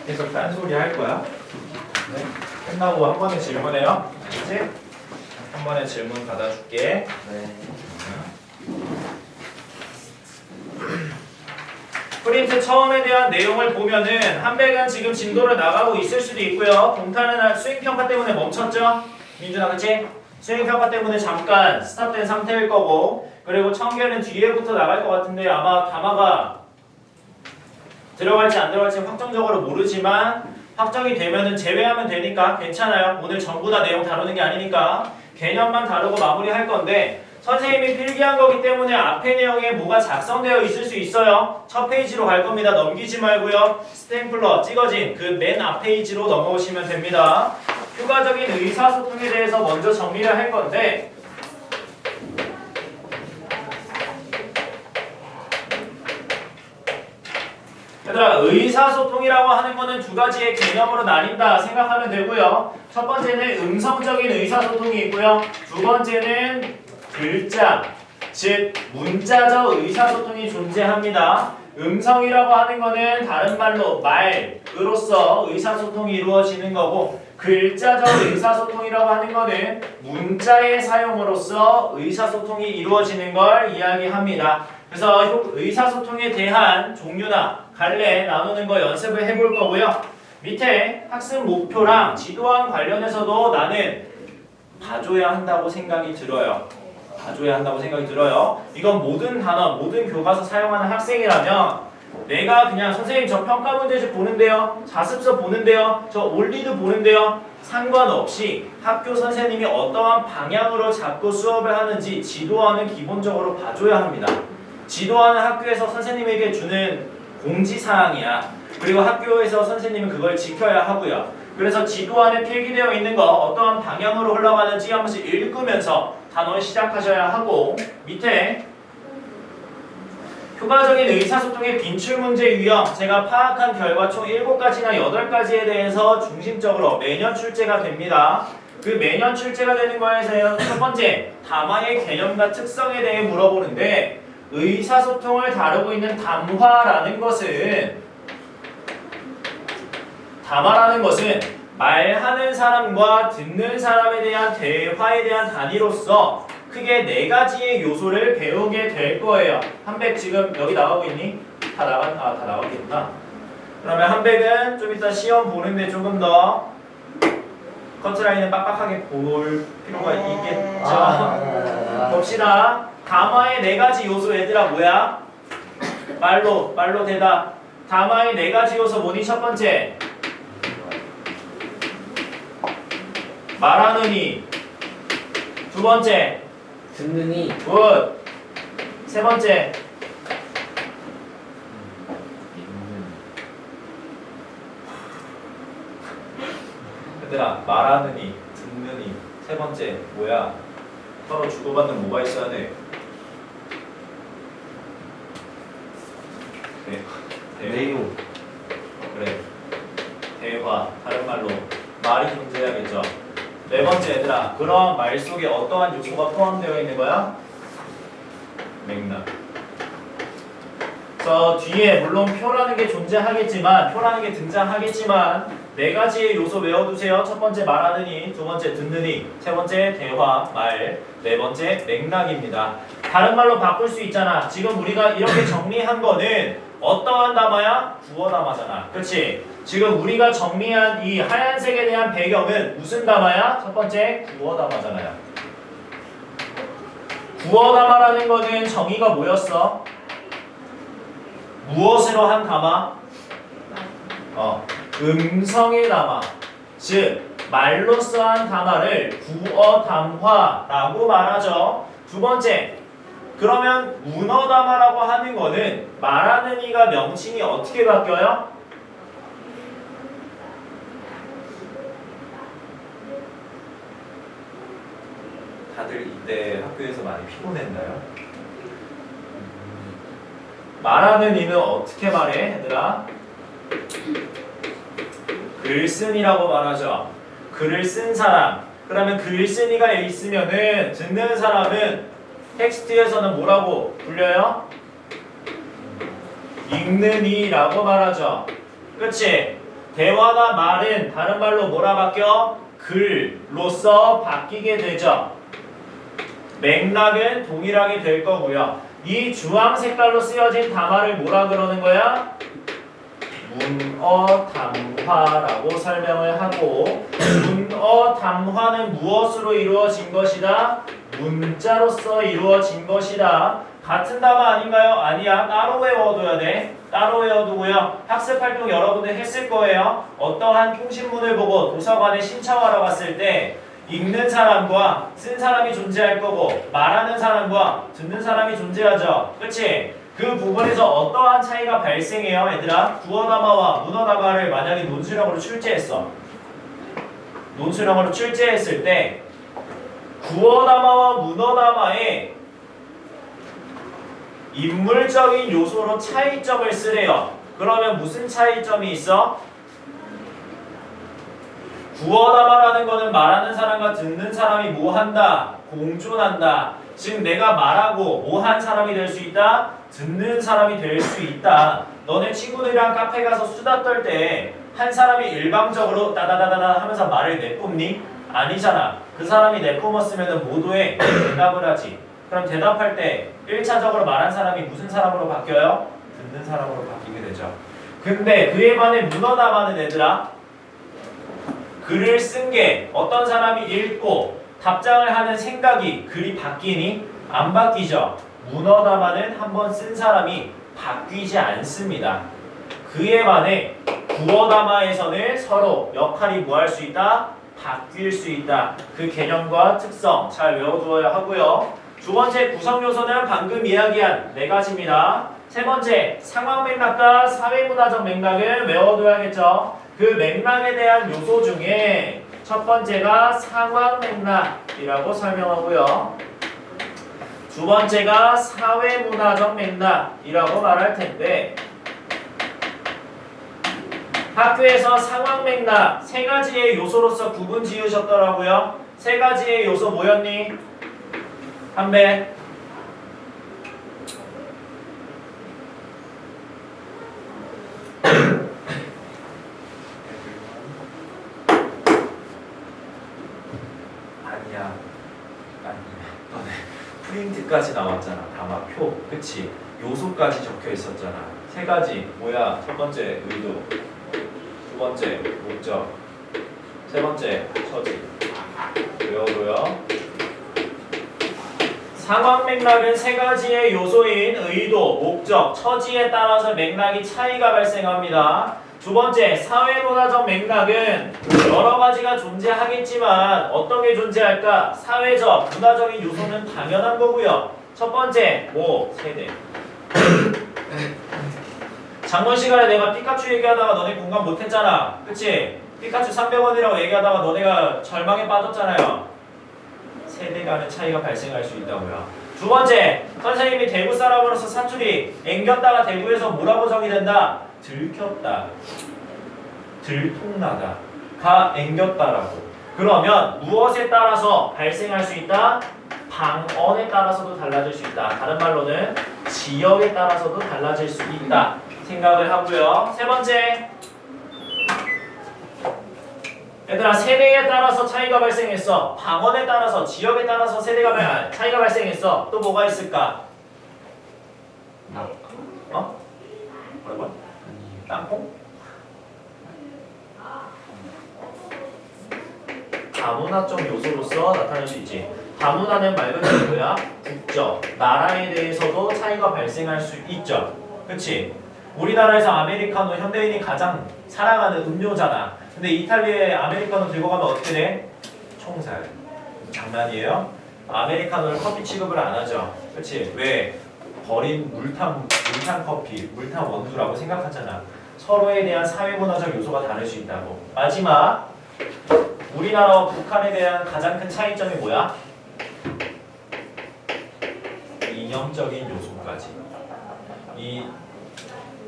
계속 딴소리 할 거야? 네. 끝나고 한 번에 질문해요. 알지? 한 번에 질문 받아줄게. 네. 프린트 처음에 대한 내용을 보면은 한백은 지금 진도를 나가고 있을 수도 있고요. 동탄은 수행평가 때문에 멈췄죠? 민준아 그치? 수행평가 때문에 잠깐 스탑된 상태일 거고, 그리고 청계는 뒤에부터 나갈 것 같은데 아마 담화가 들어갈지 안 들어갈지 확정적으로 모르지만 확정이 되면은 제외하면 되니까 괜찮아요. 오늘 전부 다 내용 다루는 게 아니니까 개념만 다루고 마무리할 건데, 선생님이 필기한 거기 때문에 앞에 내용에 뭐가 작성되어 있을 수 있어요. 첫 페이지로 갈 겁니다. 넘기지 말고요. 스탬플러 찍어진 그 맨 앞 페이지로 넘어오시면 됩니다. 효과적인 의사소통에 대해서 먼저 정리를 할 건데, 얘들아, 의사소통이라고 하는 거는 두 가지의 개념으로 나뉜다 생각하면 되고요. 첫 번째는 음성적인 의사소통이 있고요. 두 번째는 글자, 즉 문자적 의사소통이 존재합니다. 음성이라고 하는 거는 다른 말로 말으로서 의사소통이 이루어지는 거고, 글자적 의사소통이라고 하는 거는 문자의 사용으로서 의사소통이 이루어지는 걸 이야기합니다. 그래서 의사소통에 대한 종류나 갈래 나누는 거 연습을 해볼 거고요. 밑에 학습 목표랑 지도안 관련해서도 나는 봐줘야 한다고 생각이 들어요. 봐줘야 한다고 생각이 들어요. 이건 모든 단어, 모든 교과서 사용하는 학생이라면 내가 그냥 선생님 저 평가 문제집 보는데요, 자습서 보는데요, 저 올리드 보는데요, 상관없이 학교 선생님이 어떠한 방향으로 잡고 수업을 하는지 지도안은 기본적으로 봐줘야 합니다. 지도안은 학교에서 선생님에게 주는 공지사항이야. 그리고 학교에서 선생님은 그걸 지켜야 하고요. 그래서 지도안에 필기되어 있는 거 어떠한 방향으로 흘러가는지 한 번씩 읽으면서 단어를 시작하셔야 하고, 밑에 효과적인 의사소통의 빈출문제 유형, 제가 파악한 결과 총 7가지나 8가지에 대해서 중심적으로 매년 출제가 됩니다. 그 매년 출제가 되는 거에서 첫 번째, 담화의 개념과 특성에 대해 물어보는데, 의사소통을 다루고 있는 담화라는 것은 말하는 사람과 듣는 사람에 대한 대화에 대한 단위로서 크게 4가지의 요소를 배우게 될 거예요. 한백 지금 여기 나가고 있니? 다 나가겠구나. 그러면 한백은 좀 이따 시험 보는데 조금 더 커트라인을 빡빡하게 볼 필요가 있겠죠. 봅시다. 담화의 4가지 요소, 얘들아 뭐야? 말로 대답. 담화의 4가지 요소 뭐니? 첫 번째, 말하는 이. 두 번째, 듣는 이. 굿. 세 번째, 얘들아 말하는 이, 듣는 이. 세 번째 뭐야? 서로 주고받는 뭐가 있어야 돼? 내용. 그래. 대화. 다른 말로 말이 존재해야겠죠. 네 번째, 얘들아, 그런 말 속에 어떠한 요소가 포함되어 있는 거야? 맥락. 그래서 뒤에 물론 표라는 게 존재하겠지만, 표라는 게 등장하겠지만 4가지의 요소 외워두세요. 첫 번째 말하는 이, 두 번째 듣는 이, 세 번째 대화, 말, 네 번째 맥락입니다. 다른 말로 바꿀 수 있잖아. 지금 우리가 이렇게 정리한 거는 어떠한 담화야? 구어 담화잖아. 그렇지? 지금 우리가 정리한 이 하얀색에 대한 배경은 무슨 담화야? 첫 번째 구어 담화잖아요. 구어 담화라는 거는 정의가 뭐였어? 무엇으로 한 담화? 음성의 담화. 즉 말로써 한 담화를 구어 담화라고 말하죠. 두 번째, 그러면 문어 담화라고 하는 거는 말하는 이가 명칭이 어떻게 바뀌어요? 다들 이때 학교에서 많이 피곤했나요? 말하는 이는 어떻게 말해, 얘들아? 글쓴이라고 말하죠. 글을 쓴 사람. 그러면 글쓴이가 있으면은 듣는 사람은 텍스트에서는 뭐라고 불려요? 읽는 이라고 말하죠. 그치? 대화나 말은 다른 말로 뭐라 바뀌어? 글로써 바뀌게 되죠. 맥락은 동일하게 될 거고요. 이 주황 색깔로 쓰여진 담화를 뭐라 그러는 거야? 문어 담화라고 설명을 하고, 문어 담화는 무엇으로 이루어진 것이다? 문자로서 이루어진 것이다. 같은 담화 아닌가요? 아니야. 따로 외워둬야 돼. 따로 외워두고요. 학습활동 여러분들 했을 거예요. 어떠한 통신문을 보고 도서관에 신청하러 갔을 때 읽는 사람과 쓴 사람이 존재할 거고, 말하는 사람과 듣는 사람이 존재하죠. 그치? 그 부분에서 어떠한 차이가 발생해요, 얘들아? 구어담화와 문어담화를 만약에 논술형으로 출제했어. 논술형으로 출제했을 때 구어담화와 문어담화의 인물적인 요소로 차이점을 쓰래요. 그러면 무슨 차이점이 있어? 구어담화라는 거는 말하는 사람과 듣는 사람이 뭐 한다? 공존한다. 즉 내가 말하고 뭐 한 사람이 될 수 있다? 듣는 사람이 될 수 있다. 너네 친구들이랑 카페 가서 수다 떨 때 한 사람이 일방적으로 따다다다다 하면서 말을 내뿜니? 아니잖아. 그 사람이 내뿜었으면 모두의 대답을 하지. 그럼 대답할 때 1차적으로 말한 사람이 무슨 사람으로 바뀌어요? 듣는 사람으로 바뀌게 되죠. 근데 그에 반해 문어담화는 얘들아, 글을 쓴 게 어떤 사람이 읽고 답장을 하는 생각이 글이 바뀌니? 안 바뀌죠. 문어담화는 한번 쓴 사람이 바뀌지 않습니다. 그에 반해 구어담화에서는 서로 역할이 뭐 할 수 있다? 바뀔 수 있다. 그 개념과 특성 잘 외워두어야 하고요. 두 번째 구성 요소는 방금 이야기한 네 가지입니다. 세 번째 상황 맥락과 사회문화적 맥락을 외워둬야겠죠. 그 맥락에 대한 요소 중에 첫 번째가 상황 맥락이라고 설명하고요. 두 번째가 사회문화적 맥락이라고 말할 텐데, 학교에서 상황 맥락 세 가지의 요소로서 구분 지으셨더라고요. 세 가지의 요소 뭐였니? 한배. 아니야. 너네 프린트까지 나왔잖아. 담화표. 그치? 요소까지 적혀 있었잖아. 세 가지. 뭐야? 첫 번째 의도. 두 번째 목적. 세 번째 처지. 외워둬요. 상황 맥락은 세 가지의 요소인 의도, 목적, 처지에 따라서 맥락이 차이가 발생합니다. 두 번째, 사회문화적 맥락은 여러 가지가 존재하겠지만 어떤 게 존재할까? 사회적, 문화적인 요소는 당연한 거고요. 첫 번째, 세대. 작년 시간에 내가 피카츄 얘기하다가 너네 공감 못했잖아. 그치? 피카츄 300원이라고 얘기하다가 너네가 절망에 빠졌잖아요. 세대 간의 차이가 발생할 수 있다고요. 두 번째, 선생님이 대구 사람으로서 사투리 앵겼다가 대구에서 뭐라고 정의된다? 들켰다, 들통나다, 가 앵겼다라고. 그러면 무엇에 따라서 발생할 수 있다? 방언에 따라서도 달라질 수 있다. 다른 말로는 지역에 따라서도 달라질 수 있다 생각을 하고요. 세 번째, 얘들아, 세대에 따라서 차이가 발생했어. 방언에 따라서, 지역에 따라서 차이가 발생했어. 또 뭐가 있을까? 뭐라고? 땅콩? 다문화적 요소로서 나타날 수 있지. 다문화는 말 그대로 뭐야? 국적, 나라에 대해서도 차이가 발생할 수 있죠. 그치? 우리나라에서 아메리카노 현대인이 가장 사랑하는 음료잖아. 근데 이탈리아에 아메리카노 들고 가면 어떻게 돼? 총살. 장난이에요? 아메리카노를 커피 취급을 안 하죠. 그치? 왜? 버린 물탄 커피, 물탄 원두라고 생각하잖아. 서로에 대한 사회문화적 요소가 다를 수 있다고. 마지막, 우리나라와 북한에 대한 가장 큰 차이점이 뭐야? 이념적인 요소까지. 이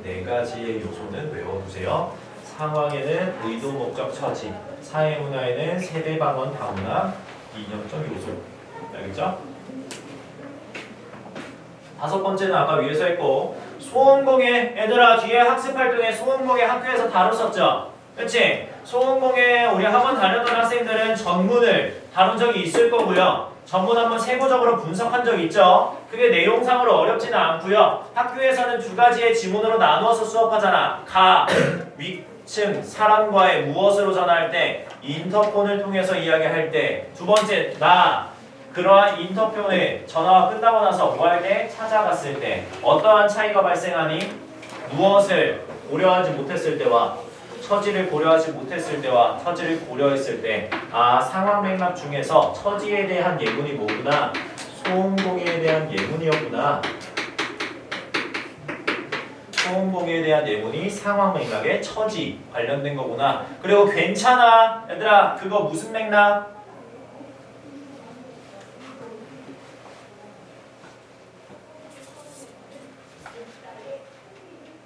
네 가지의 요소는 외워두세요. 상황에는 의도, 목적, 처지, 사회문화에는 세대, 방언, 다문화, 이념적 요소. 알겠죠? 다섯 번째는 아까 위에서 했고, 소음공예. 얘들아, 뒤에 학습활동에 소음공예 학교에서 다뤘었죠? 그치? 소음공예 우리 학원 다녔던 학생들은 전문을 다룬 적이 있을 거고요. 전문 한번 세부적으로 분석한 적 있죠? 그게 내용상으로 어렵지는 않고요. 학교에서는 두 가지의 지문으로 나누어서 수업하잖아. 위층 사람과의 무엇으로 전화할 때, 인터폰을 통해서 이야기할 때. 두 번째, 그러한 인터폰의 전화가 끝나고 나서 뭐 할 때? 찾아갔을 때. 어떠한 차이가 발생하니? 무엇을 고려하지 못했을 때와 처지를 고려하지 못했을 때와 처지를 고려했을 때, 상황 맥락 중에서 처지에 대한 예문이 뭐구나, 소음공예에 대한 예문이었구나. 소음공예에 대한 예문이 상황 맥락의 처지 관련된 거구나. 그리고 괜찮아 얘들아, 그거 무슨 맥락?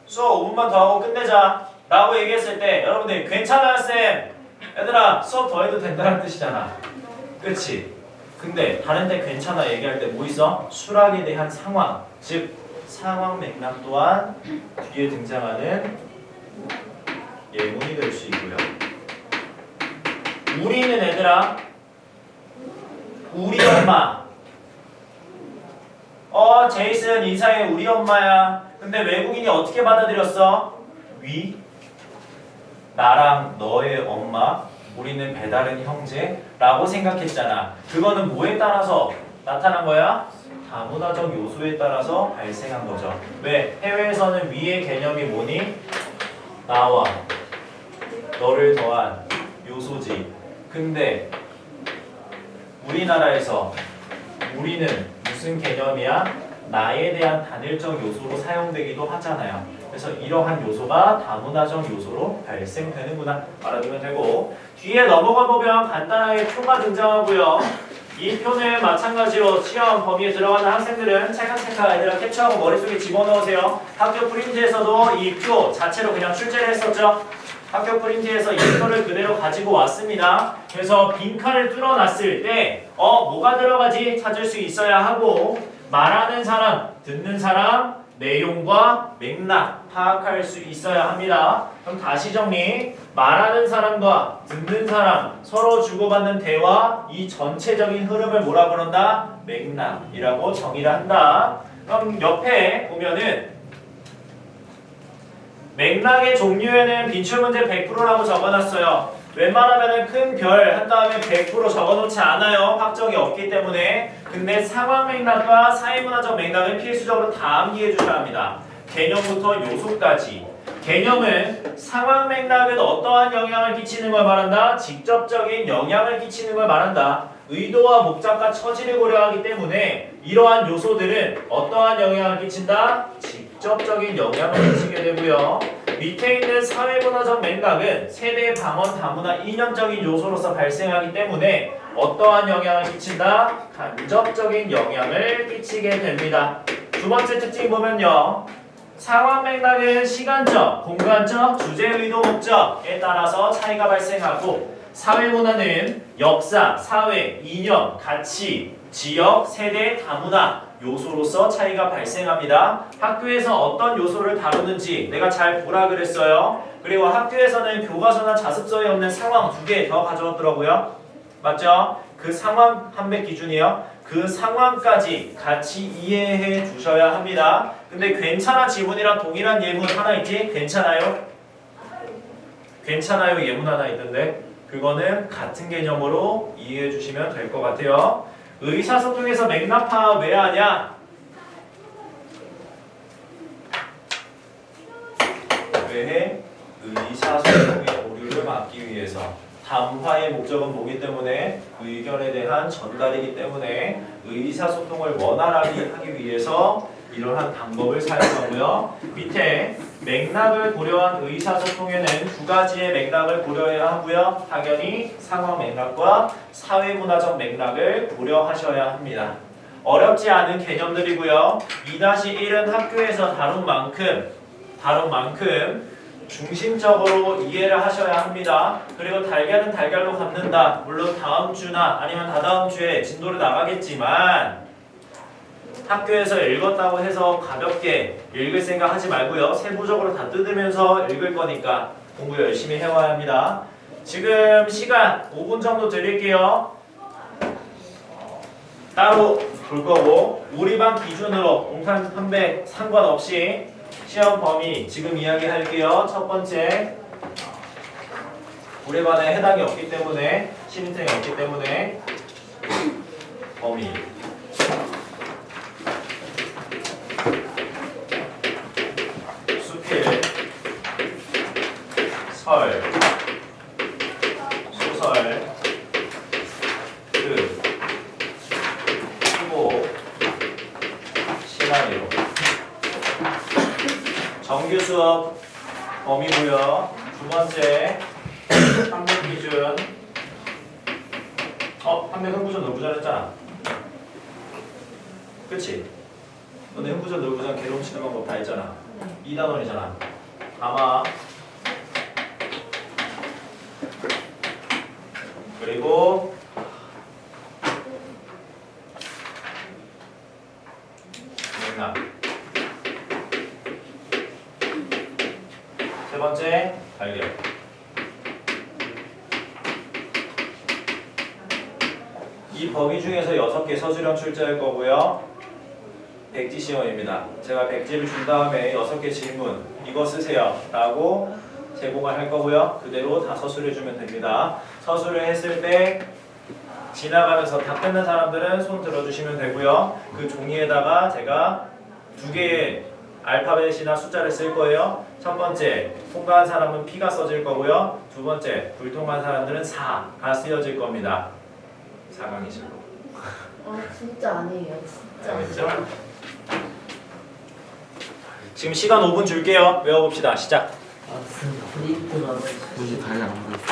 수업 5분만 더 하고 끝내자 라고 얘기했을 때 여러분들 괜찮아요 쌤, 얘들아 수업 더 해도 된다는 뜻이잖아. 그치? 근데 다른 데 괜찮아 얘기할 때 뭐 있어? 수락에 대한 상황, 즉 상황 맥락 또한 뒤에 등장하는 예문이 될 수 있고요. 우리는 얘들아, 우리 엄마, 제이슨 인사해 우리 엄마야. 근데 외국인이 어떻게 받아들였어? 나랑 너의 엄마, 우리는 배다른 형제라고 생각했잖아. 그거는 뭐에 따라서 나타난 거야? 다문화적 요소에 따라서 발생한 거죠. 왜? 해외에서는 위의 개념이 뭐니? 나와 너를 더한 요소지. 근데 우리나라에서 우리는 무슨 개념이야? 나에 대한 단일적 요소로 사용되기도 하잖아요. 그래서 이러한 요소가 다문화적 요소로 발생되는구나 알아두면 되고, 뒤에 넘어가 보면 간단하게 표가 등장하고요. 이 표는 마찬가지로 시험 범위에 들어가는 학생들은 찰칵찰칵 얘들아 캡처하고 머릿속에 집어넣으세요. 학교 프린트에서도 이 표 자체로 그냥 출제를 했었죠. 학교 프린트에서 이 표를 그대로 가지고 왔습니다. 그래서 빈칸을 뚫어놨을 때 뭐가 들어가지 찾을 수 있어야 하고, 말하는 사람, 듣는 사람, 내용과 맥락 파악할 수 있어야 합니다. 그럼 다시 정리. 말하는 사람과 듣는 사람 서로 주고받는 대화, 이 전체적인 흐름을 뭐라 그런다? 맥락이라고 정의를 한다. 그럼 옆에 보면은 맥락의 종류에는 빈출문제 100%라고 적어놨어요. 웬만하면 큰 별 한 다음에 100% 적어놓지 않아요. 확정이 없기 때문에. 근데 상황 맥락과 사회문화적 맥락을 필수적으로 다 암기해 주셔야 합니다. 개념부터 요소까지. 개념은 상황 맥락은 어떠한 영향을 끼치는 걸 말한다? 직접적인 영향을 끼치는 걸 말한다. 의도와 목적과 처지를 고려하기 때문에 이러한 요소들은 어떠한 영향을 끼친다? 직접적인 영향을 끼치게 되고요. 밑에 있는 사회문화적 맥락은 세대, 방언, 다문화, 이념적인 요소로서 발생하기 때문에 어떠한 영향을 끼친다? 간접적인 영향을 끼치게 됩니다. 두 번째 특징 보면요. 상황 맥락은 시간적, 공간적, 주제, 의도, 목적에 따라서 차이가 발생하고, 사회문화는 역사, 사회, 이념, 가치, 지역, 세대, 다문화 요소로서 차이가 발생합니다. 학교에서 어떤 요소를 다루는지 내가 잘 보라 그랬어요. 그리고 학교에서는 교과서나 자습서에 없는 상황 2개 더 가져왔더라고요. 맞죠? 그 상황 판별 기준이요. 그 상황까지 같이 이해해 주셔야 합니다. 근데 괜찮아 지문이랑 동일한 예문 하나 있지? 괜찮아요? 괜찮아요 예문 하나 있던데 그거는 같은 개념으로 이해해 주시면 될 것 같아요. 의사소통에서 맥락 파악 왜 하냐? 왜 해? 의사소통의 오류를 막기 위해서. 담화의 목적은 뭐기 때문에? 의견에 대한 전달이기 때문에 의사소통을 원활하게 하기 위해서 이러한 방법을 사용하고요. 밑에 맥락을 고려한 의사소통에는 두 가지의 맥락을 고려해야 하고요. 당연히 상황 맥락과 사회문화적 맥락을 고려하셔야 합니다. 어렵지 않은 개념들이고요. 2-1은 학교에서 다룬 만큼 중심적으로 이해를 하셔야 합니다. 그리고 달걀은 달걀로 갚는다. 물론 다음 주나 아니면 다다음 주에 진도를 나가겠지만 학교에서 읽었다고 해서 가볍게 읽을 생각 하지 말고요. 세부적으로 다 뜯으면서 읽을 거니까 공부 열심히 해와야 합니다. 지금 시간 5분 정도 드릴게요. 따로 볼 거고 우리 반 기준으로 공산 판백 상관없이 시험 범위 지금 이야기할게요. 첫 번째 우리 반에 해당이 없기 때문에 신입생이 없기 때문에 범위 수필 설 소설 그 수고 시나리오 정규 수업 범위고요. 두 번째 판백 기준 판백 흥부전 놀부전 했잖아. 그치? 너네 흥부전 놀부전 괴로움 치는 방법 다 했잖아. 2단원이잖아. 가마 그리고 맥락 세 번째 발견 이 범위 중에서 6개 서술형 출제할 거고요. 백지 시험입니다. 제가 백지를 준 다음에 6개 질문 이거 쓰세요 라고 제공을 할 거고요. 그대로 다 서술해주면 됩니다. 서술을 했을 때 지나가면서 다 끝난 사람들은 손 들어주시면 되고요. 그 종이에다가 제가 2개의 알파벳이나 숫자를 쓸 거예요. 첫 번째 통과한 사람은 P가 써질 거고요. 두 번째 불통한 사람들은 4가 쓰여질 겁니다. 4강이죠. 진짜 아니에요. 진짜. 알겠죠? 지금 시간 5분 줄게요. 외워봅시다. 시작. 굳이 다리 안 보였어.